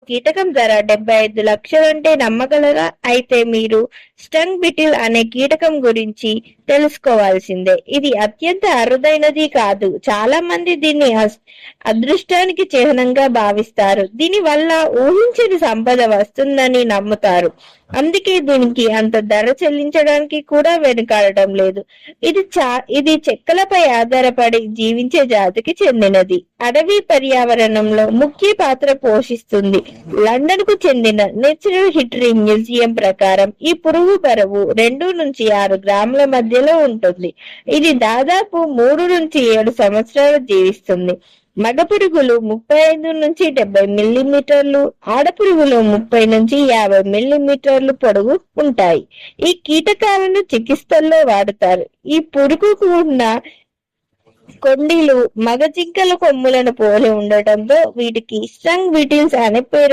కీటకం ధర 75 లక్షలంటే నమ్మగలరా? అయితే మీరు స్టంగ్ బిటిల్ అనే కీటకం గురించి తెలుసుకోవాల్సిందే. ఇది అత్యంత అరుదైనది కాదు. చాలా మంది దీన్ని అదృష్టానికి చిహ్నంగా భావిస్తారు. దీని వల్ల ఊహించని సంపద వస్తుందని నమ్ముతారు. అందుకే దీనికి అంత ధర చెల్లించడానికి కూడా వెనుకాడటం లేదు. ఇది చెక్కలపై ఆధారపడి జీవించే జాతికి చెందినది. అడవి పర్యావరణంలో ముఖ్య పాత్ర పోషిస్తుంది. లండన్ కు చెందిన నేచురల్ హిస్టరీ మ్యూజియం ప్రకారం ఈ పురుగు బరువు 2 నుంచి 6 గ్రాముల మధ్యలో ఉంటుంది. ఇది దాదాపు 3 నుంచి 7 సంవత్సరాలు జీవిస్తుంది. మగ పురుగులు 35 నుంచి 70 మిల్లీమీటర్లు, ఆడపురుగులు 30 నుంచి 50 మిల్లీమీటర్లు పొడవు ఉంటాయి. ఈ కీటకాలను చికిత్సల్లో వాడతారు. ఈ పురుగుకు ఉన్న కొండీలు మగ జింకల కొమ్ములను పోలి ఉండటంతో వీటికి స్టంగ్ బీటిల్స్ అనే పేరు